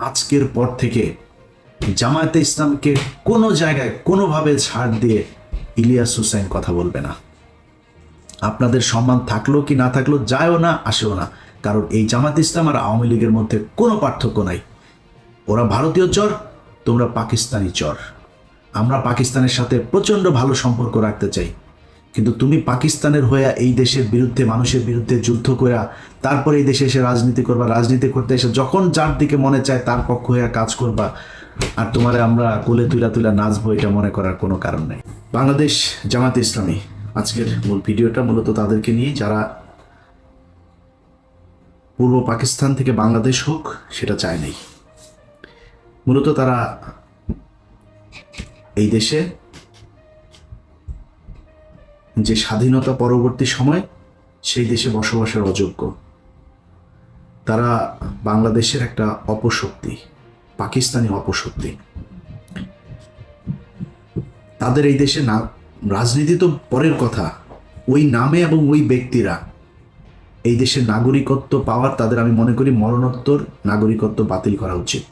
আজকের পর থেকে জামায়াতে ইসলামকে কোনো জায়গায় কোনোভাবে ছাড় দিয়ে ইলিয়াস হুসাইন কথা বলবে না। আপনাদের সম্মান থাকলো কি না থাকলো যায়ও না আসেও না, কারণ এই জামায়াতে ইসলাম আর আওয়ামী লীগের মধ্যে কোনো পার্থক্য নাই। ওরা ভারতীয় চর, তোমরা পাকিস্তানি চর। আমরা পাকিস্তানের সাথে প্রচণ্ড ভালো সম্পর্ক রাখতে চাই, কিন্তু তুমি পাকিস্তানের হয়ে এই দেশের বিরুদ্ধে, মানুষের বিরুদ্ধে যুদ্ধ করে তারপরে এই দেশে এসে রাজনীতি করবা, রাজনীতি করতে এসে যখন যার দিকে মনে চায় তার পক্ষ হয়ে কাজ করবা, আর তোমারে আমরা কোলে তুলা তুলা নাচবো, এটা মনে করার কোনো কারণ নেই। বাংলাদেশ জামায়াতে ইসলামী আজকের মূল ভিডিওটা মূলত তাদেরকে নিয়ে যারা পূর্ব পাকিস্তান থেকে বাংলাদেশ হোক সেটা চায় নাই। মূলত তারা এই দেশে যে স্বাধীনতা পরবর্তী সময় সেই দেশে বসবাসের অযোগ্য, তারা বাংলাদেশের একটা অপশক্তি, পাকিস্তানি অপশক্তি। তাদের এই দেশে না রাজনীতি তো পরের কথা, ওই নামে এবং ওই ব্যক্তিরা এই দেশের নাগরিকত্ব পাওয়ার তাদের, আমি মনে করি মরণোত্তর নাগরিকত্ব বাতিল করা উচিত,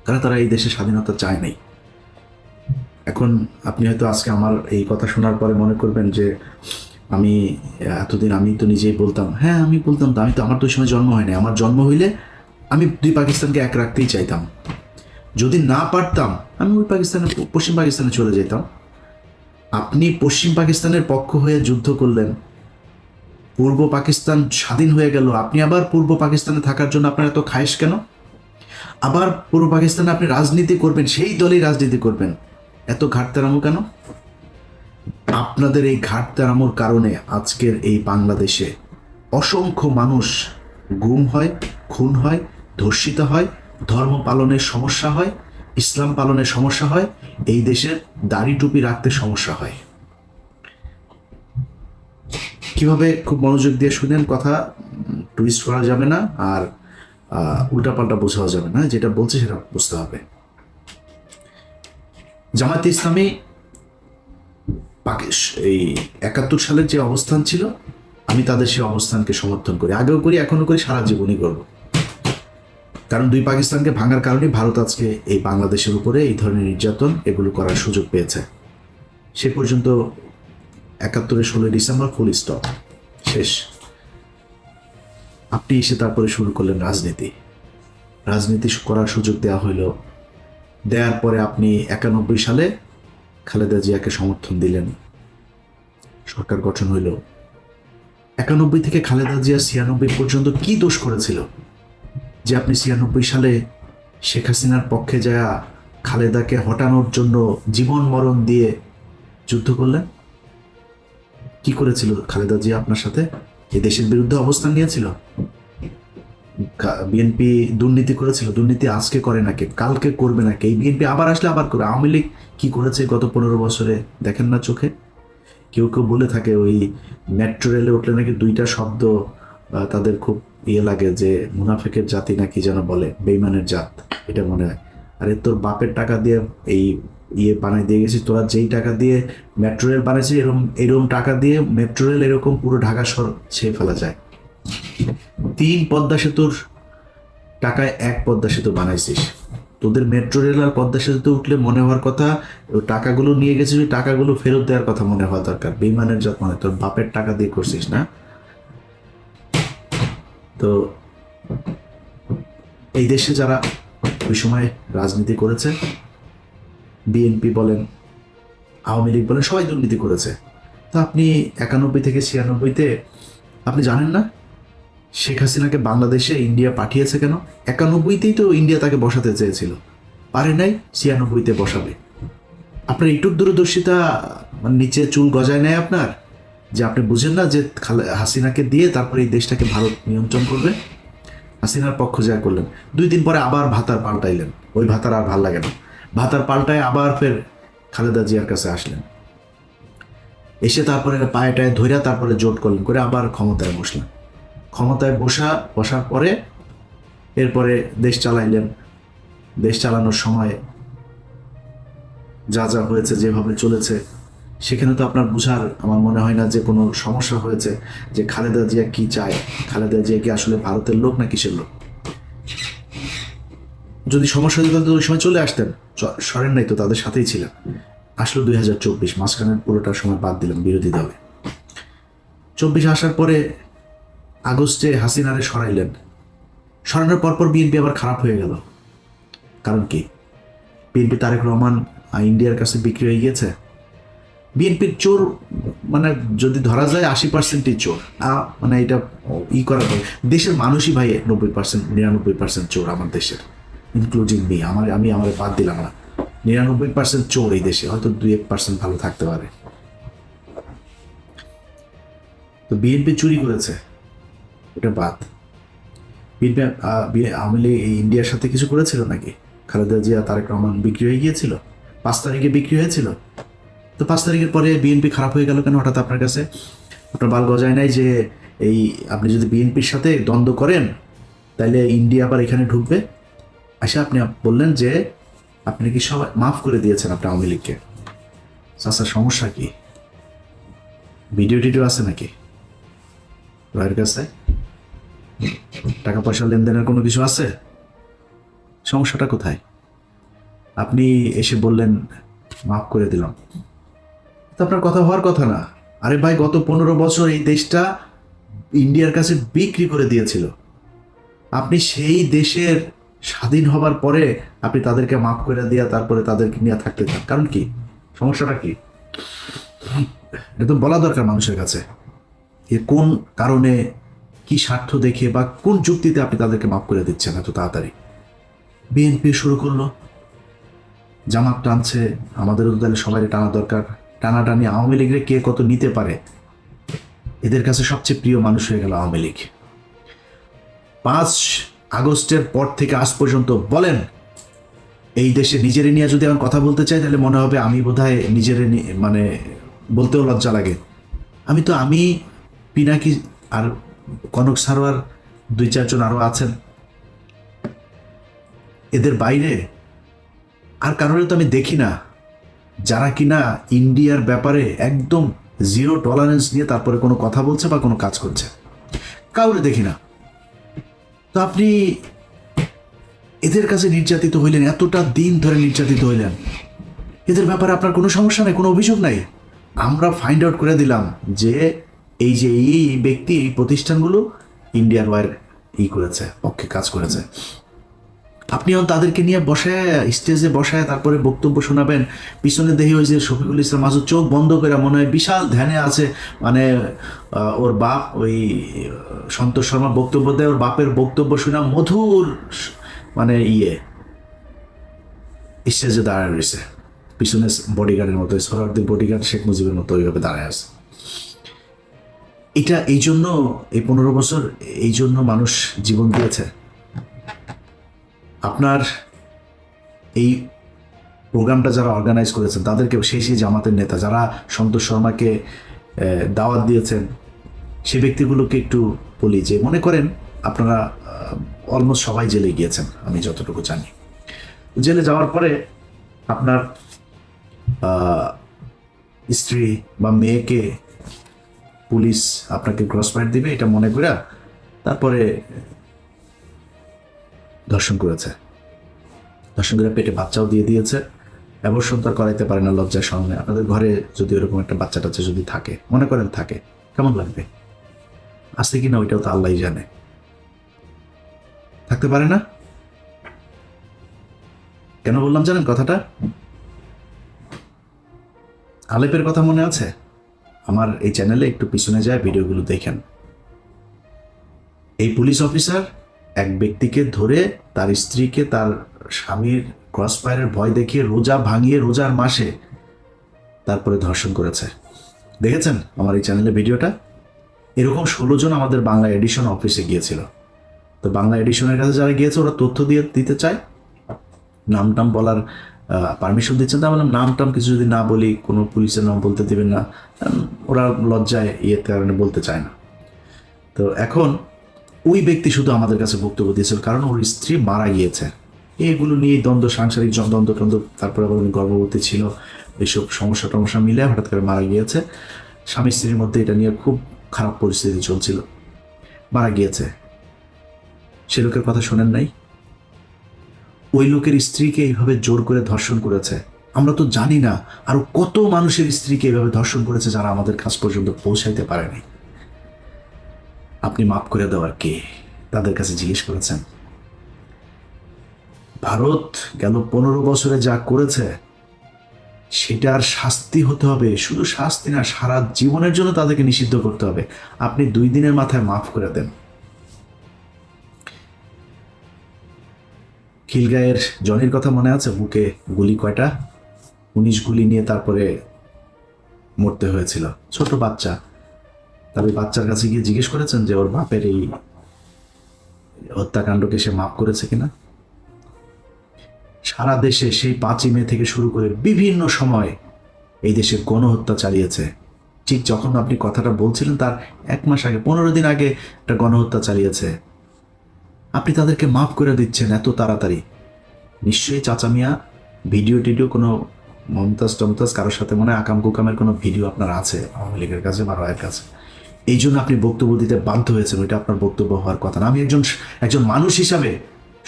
কারণ তারা এই দেশে স্বাধীনতা চায় নাই। এখন আপনি হয়তো আজকে আমার এই কথা শোনার পরে মনে করবেন যে আমি এতদিন আমি তো নিজেই বলতাম, হ্যাঁ আমি বলতাম, তো আমি তো, আমার তো ওই সময় জন্ম হয় নাই। আমার জন্ম হইলে আমি দুই পাকিস্তানকে এক রাখতেই চাইতাম। যদি না পারতাম আমি ওই পাকিস্তানে, পশ্চিম পাকিস্তানে চলে যেতাম। আপনি পশ্চিম পাকিস্তানের পক্ষ হয়ে যুদ্ধ করলেন, পূর্ব পাকিস্তান স্বাধীন হয়ে গেল, আপনি আবার পূর্ব পাকিস্তানে থাকার জন্য আপনার এত খায়েশ কেন? আবার পূর্ব পাকিস্তানে আপনি রাজনীতি করবেন, সেই দলই রাজনীতি করবেন, এত ঘাটতেরামো কেন? আপনাদের এই ঘাটতেরামোর কারণে আজকের এই বাংলাদেশে অসংখ্য মানুষ গুম হয়, খুন হয়, ধর্ষিত হয়, ধর্ম পালনের সমস্যা হয়, ইসলাম পালনের সমস্যা হয়, এই দেশের দাড়ি টুপি রাখতে সমস্যা হয়। কিভাবে, খুব মনোযোগ দিয়ে শুনেন, কথা টুইস্ট করা যাবে না আর উল্টাপাল্টা বোঝাও যাবে না, যেটা বলছে সেটা বুঝতে হবে। জামায়াতে ইসলামী এই ৭১ সালের যে অবস্থান ছিল, আমি তাদের সেই অবস্থানকে সমর্থন করি, আগেও করি, এখনো করি, সারা জীবনই করব। কারণ দুই পাকিস্তানকে ভাঙার কারণে ভারত আজকে এই বাংলাদেশের উপরে এই ধরনের নির্যাতন এগুলো করার সুযোগ পেয়েছে। সে পর্যন্ত ৭১-এর ১৬ ডিসেম্বর ফুল স্টপ, শেষ। আপনি এসে তারপরে শুরু করলেন রাজনীতি করার সুযোগ দেওয়া হইল। দেওয়ার পরে আপনি ৯১ সালে খালেদা জিয়াকে সমর্থন দিলেন, সরকার গঠন হইল। ৯১ থেকে খালেদা জিয়া ৯৬ পর্যন্ত কি দোষ করেছিল যে আপনি ৯৬ সালে শেখ হাসিনার পক্ষে যায়া খালেদাকে হটানোর জন্য জীবন মরণ দিয়ে যুদ্ধ করলেন? কি করেছিল খালেদা জিয়া আপনার সাথে? এই দেশের বিরুদ্ধে অবস্থান নিয়েছিল। বিএনপি দুর্নীতি করেছিল, দুর্নীতি আজকে করে নাকি, কালকে করবে নাকি, এই বিএনপি আবার আসলে আবার করে। আওয়ামী লীগ কি করেছে গত ১৫ বছরে দেখেন না চোখে? কেউ কেউ বলে থাকে ওই মেট্রো রেলে উঠলে নাকি দুইটা শব্দ তাদের খুব লাগে, যে মুনাফেকের জাতি নাকি যেন বলে, বেইমানের জাত, এটা মনে হয়। আরে তোর বাপের টাকা দিয়ে এই বানাই দিয়ে গেছিস, তোরা যেই টাকা দিয়ে মেট্রো রেল বানাইছিস, এরকম টাকা দিয়ে মেট্রো রেল এরকম পুরো ঢাকা শহর ছেয়ে ফেলা যায়। ৩ পদ্মা সেতুর টাকায় ১ পদ্মা সেতু বানাইছিস। তোদের মেট্রো রেল আর পদ্মা সেতুতে উঠলে মনে হওয়ার কথা টাকাগুলো নিয়ে গেছিস, ওই টাকাগুলো ফেরত দেওয়ার কথা মনে হওয়া দরকার। বেইমানের জাত, মানে তোর বাপের টাকা দিয়ে করছিস না? তো এই দেশে যারা ওই সময় রাজনীতি করেছে, বিএনপি বলেন, আওয়ামী লীগ বলেন, সবাই দুর্নীতি করেছে। তো আপনি ৯১ থেকে ৯৬-তে আপনি জানেন না শেখ হাসিনাকে বাংলাদেশে ইন্ডিয়া পাঠিয়েছে কেন? ৯১-তেই তো ইন্ডিয়া তাকে বসাতে চেয়েছিল, পারে নাই, ৯৬-তে বসাবে। আপনার এইটুক দূরদর্শিতা মানে নিচে চুল গজায় নেয় আপনার, যে আপনি বুঝেন না যে হাসিনাকে দিয়ে তারপরে এই দেশটাকে ভারত নিয়ন্ত্রণ করবে। হাসিনার পক্ষ যা করলেন, ২ দিন পরে আবার ভাতার পাল্টাইলেন, ওই ভাতার আর ভাল লাগে না, ভাতার পাল্টায় আবার ফের খালেদা জিয়ার কাছে আসলেন, এসে তারপরে পায়েটায় ধইরা তারপরে জোট করলেন, করে আবার ক্ষমতায় বসলেন। ক্ষমতায় বসার পরে এরপরে দেশ চালাইলেন। দেশ চালানোর সময় যা যা হয়েছে, যেভাবে চলেছে, সেখানে তো আপনার বুঝার আমার মনে হয় না যে কোনো সমস্যা হয়েছে যে খালেদা জিয়া কি চায়, খালেদা জিয়া কি আসলে ভারতের লোক না কিসের লোক। যদি সমস্যা হতো তাহলে ওই সময় চলে আসতেন, সরেন নাই তো, তাদের সাথেই ছিলেন। আসলো 2024, মাঝখানের পুরোটা সময় বাদ দিলাম বিরোধী দলে। 24 আসার পরে আগস্টে হাসিনারে সরাইলেন, সরানোর পরপর বিএনপি আবার খারাপ হয়ে গেল। কারণ কি? বিএনপি তারেক রহমান ইন্ডিয়ার কাছে বিক্রি হয়ে গিয়েছে। বিএনপির চোর মানে যদি ধরা যায় 80%ই চোর, মানে এটা করা যায়। দেশের মানুষই ভাই 90%, 99% চোর আমার দেশের, ইনক্লুডিং মি। আমি আমার বাদ দিলাম না, 99% চোর এই দেশে, হয়তো 2-1% ভালো থাকতে পারে। তো বিএনপি চুরি করেছে, এটা বাদ। বিএনপি আওয়ামী লীগ এই ইন্ডিয়ার সাথে কিছু করেছিল নাকি? খালেদা জিয়া তারেক রহমান বিক্রি হয়ে গিয়েছিল, 5 তারিখে বিক্রি হয়েছিল। তো 5 তারিখের পরে বিএনপি খারাপ হয়ে গেল কেন হঠাৎ আপনার কাছে? আপনার বাল গজায় নাই যে এই আপনি যদি বিএনপির সাথে দ্বন্দ্ব করেন তাহলে ইন্ডিয়া আবার এখানে ঢুকবে? আচ্ছা, আপনি বললেন যে আপনি কি সবাই মাফ করে দিয়েছেন আপনি আওয়ামী লীগকে। আচ্ছা, সমস্যা কি? ভিডিও টিডিও আছে নাকি রয়ের কাছে? টাকা পয়সা লেনদেনের কোনো কিছু আছে? সমস্যাটা কোথায়? আপনি এসে বললেন মাফ করে দিলাম, তো আপনার কথা হওয়ার কথা না। আরে ভাই, গত 15 বছর এই দেশটা ইন্ডিয়ার কাছে বিক্রি করে দিয়েছিল। আপনি সেই দেশের স্বাধীন হবার পরে আপনি তাদেরকে মাফ করে দিয়া তারপরে তাদেরকে নিয়ে থাকতে চান, কারণ কি? সমস্যাটা কি? এটা তো বলা দরকার মানুষের কাছে, এ কোন কারণে, কি স্বার্থ দেখে বা কোন যুক্তিতে আপনি তাদেরকে মাফ করে দিচ্ছেন এত তাড়াতাড়ি। বিএনপি শুরু করলো, জামাত টানছে, আমাদেরও তাহলে সবাই টানা দরকার। টানাটানি আওয়ামী লীগের কে কত নিতে পারে, এদের কাছে সবচেয়ে প্রিয় মানুষ হয়ে গেল আওয়ামী লীগ। 5 আগস্টের পর থেকে আজ পর্যন্ত বলেন, এই দেশে নিজেরে নিয়ে যদি আমি কথা বলতে চাই তাহলে মনে হবে আমি বোধহয় নিজেরে মানে বলতেও লজ্জা লাগে। আমি পিনাকি আর কনক সারোয়ার 2-4 জন আরো আছেন, এদের বাইরে আর কারণে তো আমি দেখি না যারা কিনা ইন্ডিয়ার ব্যাপারে একদম 0 টলারেন্স নিয়ে তারপরে কোনো কথা বলছে বা কোনো কাজ করছে, কাউরে দেখি না। তো আপনি এদের কাছে নির্যাতিত হইলেন, এতটা দিন ধরে নির্যাতিত হইলেন, এদের ব্যাপারে আপনার কোনো সমস্যা নাই, কোনো অভিযোগ নাই। আমরা ফাইন্ড আউট করে দিলাম যে এই যে এই ব্যক্তি, এই প্রতিষ্ঠানগুলো ইন্ডিয়ার ওয়ার করেছে, পক্ষে কাজ করেছে। আপনি তাদেরকে নিয়ে বসায়, স্টেজে বসায় তারপরে বক্তব্য শোনাবেন। পিছনে দেখি ওই যে শফিকুল ইসলাম মাসুদ চোখ বন্ধ করে মনে হয় বিশাল ধ্যানে আছে, মানে ওর বাপ ওই সন্তোষ শর্মা বক্তব্য দেয়, ওর বাপের বক্তব্য শোনা মধুর, মানে স্টেজে দাঁড়ায় রয়েছে, পিছনে বডিগার্ডের মতো, সরওয়ার্দীর বডিগার্ড শেখ মুজিবের মতো ওইভাবে দাঁড়ায় আছে। এটা এই জন্য এই 15 বছর এই জন্য মানুষ জীবন দিয়েছে। আপনার এই প্রোগ্রামটা যারা অর্গানাইজ করেছেন তাদেরকে, সেই জামাতের নেতা যারা সন্তোষ শর্মাকে দাওয়াত দিয়েছেন, সে ব্যক্তিগুলোকে একটু বলি যে মনে করেন আপনারা অলমোস্ট সবাই জেলে গিয়েছেন আমি যতটুকু জানি। জেলে যাওয়ার পরে আপনার স্ত্রী বা মেয়েকে পুলিশ আপনাকে ক্রস ফায়ার দিবে এটা মনে করে তারপরে ধর্ষণ করেছে, ধর্ষণ করে পেটে বাচ্চাও দিয়ে দিয়েছে। অ্যাবর্শন তো আর করাইতে পারে না লজ্জার সামনে। আপনাদের ঘরে যদি এরকম একটা বাচ্চা টাচ্চা যদি থাকে, মনে করেন থাকে, কেমন লাগবে? আছে কি না ওইটাও তো আল্লাহই জানে। থাকতে পারে না? কেন বললাম জানেন কথাটা? আলেপের কথা মনে আছে? আমার এই চ্যানেলে একটু পিছনে যায় ভিডিওগুলো দেখেন। এই পুলিশ অফিসার এক ব্যক্তিকে ধরে তার স্ত্রীকে তার স্বামীর ক্রস ফায়ারের ভয় দেখিয়ে রোজা ভাঙিয়ে রোজার মাসে তারপরে ধর্ষণ করেছে। দেখেছেন আমার এই চ্যানেলে ভিডিওটা? এরকম 16 জন আমাদের বাংলা এডিশন অফিসে গিয়েছিল। তো বাংলা এডিশনের কাছে যারা গিয়েছে ওরা তথ্য দিতে চায়, নাম টাম বলার পারমিশন দিচ্ছেন। তা বললাম নাম টাম কিছু যদি না বলি, কোনো পুলিশের নাম বলতে দেবেন না, ওরা লজ্জায় কারণে বলতে চায় না। তো এখন ওই ব্যক্তি শুধু আমাদের কাছে বক্তব্য দিয়েছিল কারণ ওর স্ত্রী মারা গিয়েছে। এগুলো নিয়ে দ্বন্দ্ব, সাংসারিক দ্বন্দ্ব টন্দ্ব, তারপরে আবার উনি গর্ভবতী ছিল, এইসব সমস্যা টমস্যা মিলে হঠাৎ করে মারা গিয়েছে। স্বামী স্ত্রীর মধ্যে এটা নিয়ে খুব খারাপ পরিস্থিতি চলছিল, মারা গিয়েছে। সে লোকের কথা শোনেন নাই? ওই লোকের স্ত্রীকে এইভাবে জোর করে ধর্ষণ করেছে। আমরা তো জানি না আরো কত মানুষের স্ত্রীকে এইভাবে ধর্ষণ করেছে যারা আমাদের কাছ পর্যন্ত পৌঁছাইতে পারেনি। আপনি মাফ করে দেওয়ার কে? তাদের কাছে জিজ্ঞেস করেছেন? ভারত গেল 15 বছরে যা করেছে সেটার শাস্তি হতে হবে, শুধু শাস্তি না, সারা জীবনের জন্য তাদেরকে নিষিদ্ধ করতে হবে। আপনি 2 দিনের মাথায় মাফ করে দেন। খিলগাঁয়ের জনির কথা মনে আছে? বুকে গুলি কয়টা? 19 গুলি নিয়ে তারপরে মরতে হয়েছিল, ছোট বাচ্চা। তবে বাচ্চার কাছে গিয়ে জিজ্ঞেস করেছেন যে ওর বাপের এই হত্যাকাণ্ডকে সে মাফ করেছে কিনা? সারা দেশে সেই 5ই মে থেকে শুরু করে বিভিন্ন সময় এই দেশে গণহত্যা চালিয়েছে। ঠিক যখন আপনি কথাটা বলছিলেন তার 1 মাস আগে, 15 দিন আগে একটা গণহত্যা চালিয়েছে। আপনি তাদেরকে মাফ করে দিচ্ছেন এত তাড়াতাড়ি। নিশ্চয়ই চাচা মিয়া ভিডিও টিডিও কোনো মমতাজ টমতাজ কারোর সাথে মনে হয় আকাম কুকামের কোনো ভিডিও আপনার আছে আওয়ামী লীগের কাছে বা রয়ের কাছে, এই জন্য আপনি বক্তব্য দিতে বাধ্য হয়েছেন। ওইটা আপনার বক্তব্য হওয়ার কথা না। আমি একজন মানুষ হিসাবে,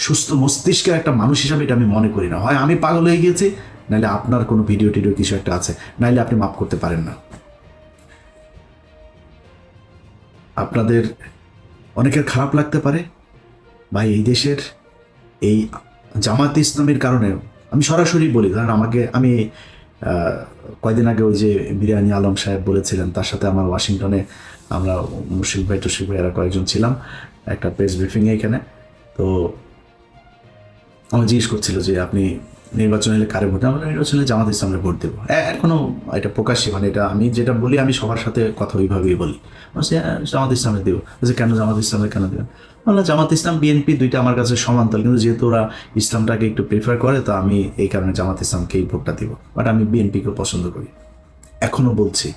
সুস্থ মস্তিষ্কের একটা মানুষ হিসাবে এটা আমি মনে করি না। হয় আমি পাগল হয়ে গিয়েছি, নাহলে আপনার কোনো ভিডিও টিডিও কিছু একটা আছে, নাইলে আপনি মাফ করতে পারেন না। আপনাদের অনেকের খারাপ লাগতে পারে ভাই, এই দেশের এই জামাত ইসলামের কারণে আমি সরাসরি বলি, কারণ আমি কয়দিন আগে ওই যে বিরিয়ানি আলম সাহেব বলেছিলেন, তার সাথে আমার ওয়াশিংটনে আমরা মুশিক ভাই টুশিক ভাই এরা কয়েকজন ছিলাম একটা প্রেস ব্রিফিংয়ে এখানে। তো আমার জিজ্ঞেস করছিল যে আপনি নির্বাচন এলে কারে ভোট? আমরা নির্বাচনে জামাত ইসলামের ভোট দেবো। এখনো এটা প্রকাশ্যে, মানে এটা আমি যেটা বলি আমি সবার সাথে কথা ওইভাবেই বলি। বলছি জামাত ইসলামের দেবো। বলছে কেন জামাত ইসলামের কেন দেবেন? বললাম জামাত ইসলাম বিএনপি দুইটা আমার কাছে সমান্তরাল, কিন্তু যেহেতু ওরা ইসলামটাকে একটু প্রিফার করে তো আমি এই কারণে জামাত ইসলামকেই ভোটটা দিব, বাট আমি বিএনপিকে পছন্দ করি। এখনো বলছি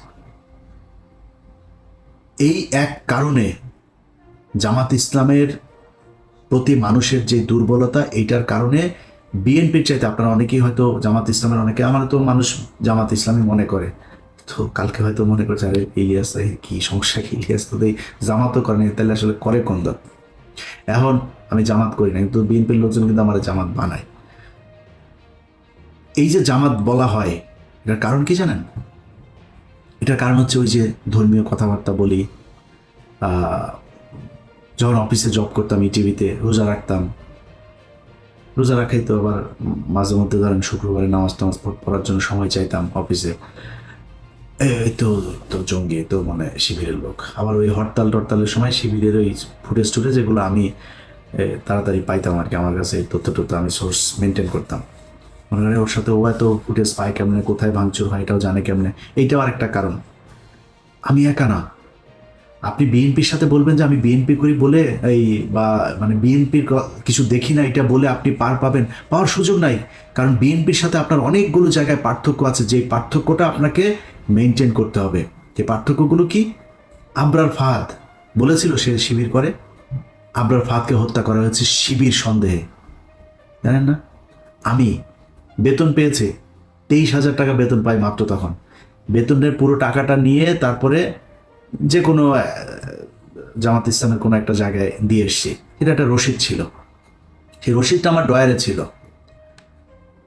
এই এক কারণে জামাত ইসলামের প্রতি মানুষের যে দুর্বলতা, এইটার কারণে বিএনপির চাইতে আপনারা অনেকেই হয়তো জামাত ইসলামের, অনেকে আমার তো মানুষ জামাত ইসলামী মনে করে, তো কালকে হয়তো মনে করছে আরে ইলিয়াস কি সমস্যা, কি ইলিয়াস তো জামাতও করেনি, তাহলে আসলে করে কোন দল? এখন আমি জামাত করি না, কিন্তু বিএনপির লোকজন কিন্তু আমার জামাত বানায়। এই যে জামাত বলা হয় এটার কারণ কি জানেন? এটার কারণ হচ্ছে ওই যে ধর্মীয় কথাবার্তা বলি, যখন অফিসে জব করতাম টিভিতে রোজা রাখতাম, রোজা রাখাই তো আবার মাঝে মধ্যে ধরেন শুক্রবারে নামাজ টামাজ পড়ার জন্য সময় চাইতাম অফিসে। এই তো তো জঙ্গি, তো মানে শিবিরের লোক। আবার ওই হরতাল টরতালের সময় শিবিরের ওই ফুটেজ টুটেজ এগুলো আমি তাড়াতাড়ি পাইতাম আর কি। আমার কাছে এই তথ্য টথ্য আমি সোর্স মেনটেন করতাম। মনে করেন ওর সাথে ও এত ফুটেজ পায় কেমনে, কোথায় ভাঙচুর হয় এটাও জানে কেমনে। এইটাও আরেকটা কারণ। আমি একা না, আপনি বিএনপির সাথে বলবেন যে আমি বিএনপি করি বলে এই বা মানে বিএনপির কিছু দেখি না এটা বলে আপনি পার পাবেন, পাওয়ার সুযোগ নাই। কারণ বিএনপির সাথে আপনার অনেকগুলো জায়গায় পার্থক্য আছে, যে পার্থক্যটা আপনাকে মেনটেন করতে হবে। যে পার্থক্যগুলো কি? আবরার ফাহাদ বলেছিল সে শিবির করে, আবরার ফাহাদকে হত্যা করা হয়েছে শিবির সন্দেহে, জানেন না? আমি বেতন পেয়েছি 23,000 টাকা বেতন পাই মাত্র তখন। বেতনের পুরো টাকাটা নিয়ে তারপরে যে কোনো জামাত ইসলামের কোনো একটা জায়গায় দিয়ে এসছি। এটা একটা রসিদ ছিল, সেই রসিদটা আমার ড্রয়ারে ছিল।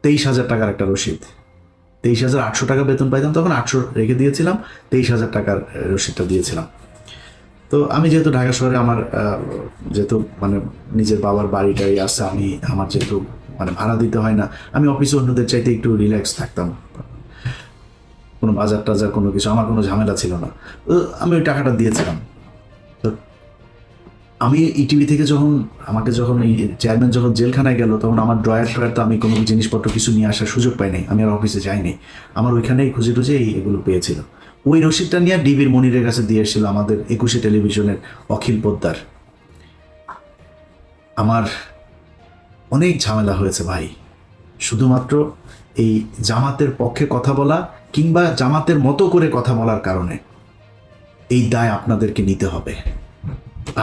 23,000 টাকার একটা রসিদ। 23,800 টাকা বেতন পাইতাম তখন, 800 রেখে দিয়েছিলাম, 23,000 টাকার রসিদটা দিয়েছিলাম। তো আমি যেহেতু ঢাকা শহরে আমার যেহেতু মানে নিজের বাবার বাড়িটাই আছে, আমি আমার যেহেতু মানে ভাড়া দিতে হয় না, আমি অফিসে অন্যদের চাইতে একটু রিল্যাক্স থাকতাম, কোনো বাজার টাজার কোনো কিছু আমার কোনো ঝামেলা ছিল না। তো আমি ওই টাকাটা দিয়েছিলাম। তো আমি ইটিভি থেকে যখন এই চেয়ারম্যান যখন জেলখানায় গেল, তখন আমার ড্রয়ার তো আমি কোনো জিনিসপত্র কিছু নিয়ে আসার সুযোগ পাইনি, আমি আর অফিসে যাইনি। আমার ওইখানেই খুঁজে টুজে এগুলো পেয়েছিল। ওই রসিদটা নিয়ে ডিবির মনিরের কাছে দিয়ে এসেছিল আমাদের 21 টেলিভিশনের অখিল পোদ্দার। আমার অনেক ঝামেলা হয়েছে ভাই, শুধুমাত্র এই জামাতের পক্ষে কথা বলা কিংবা জামাতের মতো করে কথা বলার কারণে। এই দায় আপনাদেরকে নিতে হবে।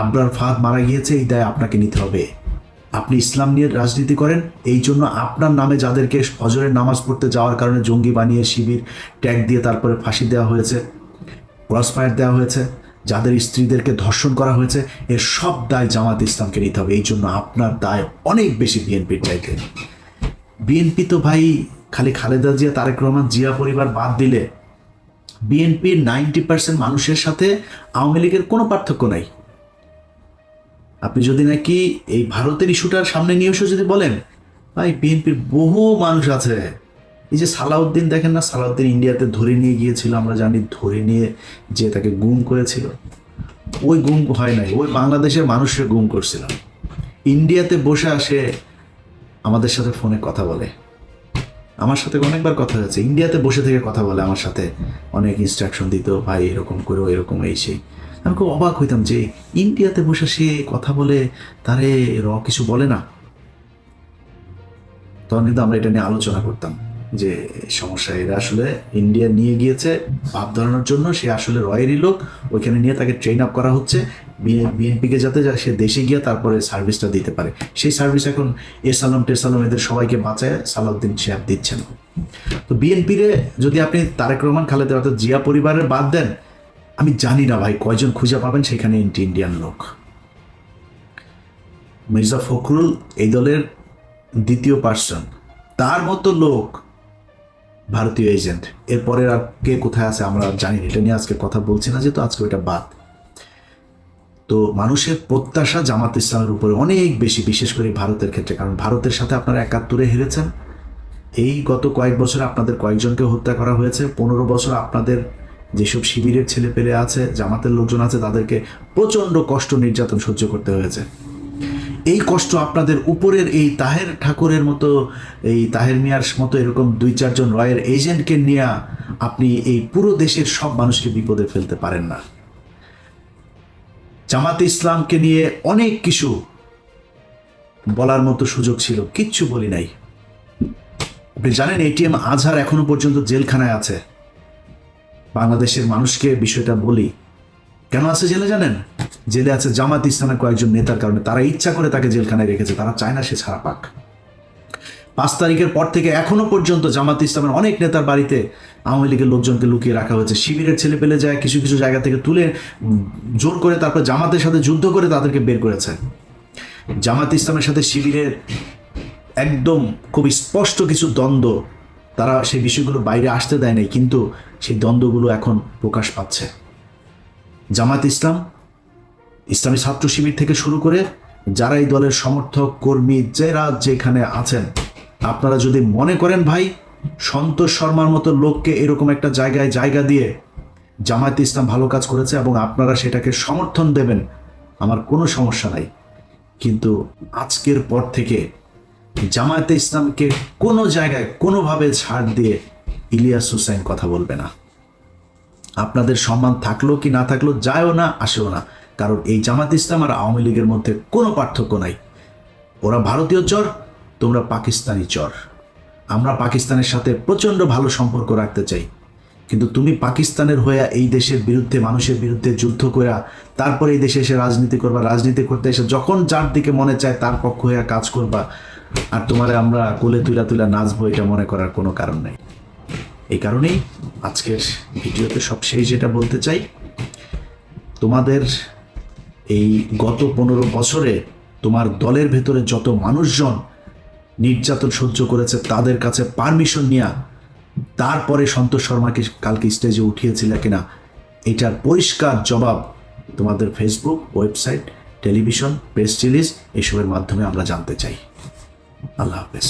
আবরার ফাহাদ মারা গিয়েছে, এই দায় আপনাকে নিতে হবে। আপনি ইসলাম নিয়ে রাজনীতি করেন, এই জন্য আপনার নামে যাদেরকে ফজরের নামাজ পড়তে যাওয়ার কারণে জঙ্গি বানিয়ে শিবির ট্যাগ দিয়ে তারপরে ফাঁসি দেওয়া হয়েছে, ক্রস ফায়ার দেওয়া হয়েছে, যাদের স্ত্রীদেরকে ধর্ষণ করা হয়েছে, এর সব দায় জামাত ইসলামকে নিতে হবে। এই জন্য আপনার দায় অনেক বেশি বিএনপির চাইতে। বিএনপি তো ভাই খালি খালেদা জিয়া, তারেক রহমান, জিয়া পরিবার বাদ দিলে বিএনপির 90% মানুষের সাথে আওয়ামী লীগের কোনো পার্থক্য নাই। আপনি যদি নাকি এই ভারতের ইস্যুটার সামনে নিয়ে এসে যদি বলেন, ভাই বিএনপির বহু মানুষ আছে। এই যে সালাউদ্দিন দেখেন না, সালাউদ্দিন ইন্ডিয়াতে ধরে নিয়ে গিয়েছিল, আমরা জানি, ধরে নিয়ে যে তাকে গুম করেছিল। ওই গুম হয় নাই, ওই বাংলাদেশের মানুষের গুম করছিল। ইন্ডিয়াতে বসে আসে আমাদের সাথে ফোনে কথা বলে, আমার সাথে অনেকবার কথা হয়েছে। ইন্ডিয়াতে বসে থেকে কথা বলে আমার সাথে, অনেক ইনস্ট্রাকশন দিত, ভাই এরকম করো, এরকম এই সেই। আমি খুব অবাক হইতাম যে ইন্ডিয়াতে বসে সে কথা বলে, তারে কিছু বলে না। তখন কিন্তু আমরা এটা নিয়ে আলোচনা করতাম যে সমস্যা, এরা আসলে ইন্ডিয়া নিয়ে গিয়েছে ভাব ধরানোর জন্য, সে আসলে রয়েরই লোক, ওইখানে নিয়ে তাকে ট্রেন আপ করা হচ্ছে বিএনপিকে, যাতে সে দেশে গিয়ে তারপরে সার্ভিসটা দিতে পারে। সেই সার্ভিস এখন এসালাম টেসালাম এদের সবাইকে বাঁচায় সালাউদ্দিন সাহেব দিচ্ছেন। তো বিএনপিরে যদি আপনি তারেক রহমান, খালেদা অর্থাৎ জিয়া পরিবারের বাদ দেন, আমি জানি না ভাই কয়জন খুঁজে পাবেন সেখানে ইন্ডিয়ান লোক। মির্জা ফখরুল এই দলের দ্বিতীয় পার্সন, তার মতো লোক ভারতীয় এজেন্ট। এরপরে আর কে কোথায় আছে আমরা জানি না, এটা নিয়ে আজকে কথা বলছি না, যেহেতু আজকে ওইটা বাদ। তো মানুষের প্রত্যাশা জামাত ইসলামের উপরে অনেক বেশি, বিশেষ করে ভারতের ক্ষেত্রে। কারণ ভারতের সাথে আপনারা 71-এ হেরেছেন। এই গত কয়েক বছরে আপনাদের কয়েকজনকে হত্যা করা হয়েছে। 15 বছর আপনাদের যেসব শিবিরের ছেলে পেলে আছে, জামাতের লোকজন আছে, তাদেরকে প্রচণ্ড কষ্ট, নির্যাতন সহ্য করতে হয়েছে। এই কষ্ট আপনাদের উপরের এই তাহের ঠাকুরের মতো, এই তাহের মিয়ার মতো এরকম 2-4 জন রয়ের এজেন্টকে নিয়ে আপনি এই পুরো দেশের সব মানুষকে বিপদে ফেলতে পারেন না। জামাতে ইসলামকে নিয়ে অনেক কিছু বলার মতো সুযোগ ছিল, কিচ্ছু বলি নাই। আপনি জানেন এটিএম আজহার এখনো পর্যন্ত জেলখানায় আছে। বাংলাদেশের মানুষকে বিষয়টা বলি, কেন আছে জেলে জানেন? জেলে আছে জামাত ইসলামের কয়েকজন নেতার কারণে। তারা ইচ্ছা করে তাকে জেলখানায় রেখেছে, তারা চায় না সে ছাড়া পাক। 5 তারিখের পর থেকে এখনো পর্যন্ত জামাত ইসলামের অনেক নেতার বাড়িতে আওয়ামী লীগের লোকজনকে লুকিয়ে রাখা হয়েছে। শিবিরের ছেলে পেলে যায় কিছু কিছু জায়গা থেকে তুলে জোর করে তারপর জামাতের সাথে যুদ্ধ করে তাদেরকে বের করেছে। জামাত ইসলামের সাথে শিবিরের একদম খুব স্পষ্ট কিছু দ্বন্দ্ব, তারা সেই বিষয়গুলো বাইরে আসতে দেয় নাই, কিন্তু সেই দ্বন্দ্বগুলো এখন প্রকাশ পাচ্ছে। জামাত ইসলাম, ইসলামী ছাত্র শিবির থেকে শুরু করে যারা এই দলের সমর্থক কর্মী, যারা যেখানে আছেন, আপনারা যদি মনে করেন ভাই সন্তোষ শর্মার মতো লোককে এরকম একটা জায়গায় জায়গা দিয়ে জামায়াতে ইসলাম ভালো কাজ করেছে এবং আপনারা সেটাকে সমর্থন দেবেন, আমার কোনো সমস্যা নাই। কিন্তু আজকের পর থেকে জামায়াতে ইসলামকে কোনো জায়গায় কোনোভাবে ছাড় দিয়ে ইলিয়াস হুসাইন কথা বলবে না। আপনাদের সম্মান থাকলো কি না থাকলো যায়ও না, আসেও না। কারণ এই জামাত ইসলাম আর আওয়ামী লীগের মধ্যে কোনো পার্থক্য নাই। ওরা ভারতীয় চর, তোমরা পাকিস্তানি চর। আমরা পাকিস্তানের সাথে প্রচণ্ড ভালো সম্পর্ক রাখতে চাই, কিন্তু তুমি পাকিস্তানের হয়ে এই দেশের বিরুদ্ধে, মানুষের বিরুদ্ধে যুদ্ধ করে তারপরে এই দেশে এসে রাজনীতি করবা। রাজনীতি করতে এসে যখন যার দিকে মনে চায় তার পক্ষ হয়ে কাজ করবা, আর তোমারে আমরা কোলে তুলা তুলা নাচবো, এটা মনে করার কোনো কারণ নেই। এই কারণেই আজকের ভিডিওতে সবশেষ যেটা বলতে চাই, তোমাদের এই গত 15 বছরে তোমার দলের ভেতরে যত মানুষজন নির্যাতন সহ্য করেছে, তাদের কাছে পারমিশন নিয়ে তারপরে সন্তোষ শর্মাকে কালকে স্টেজে উঠিয়েছিল কিনা, এটার পরিষ্কার জবাব তোমাদের Facebook, website, television, press release এসবের মাধ্যমে আমরা জানতে চাই। আল্লাহ হাফেজ।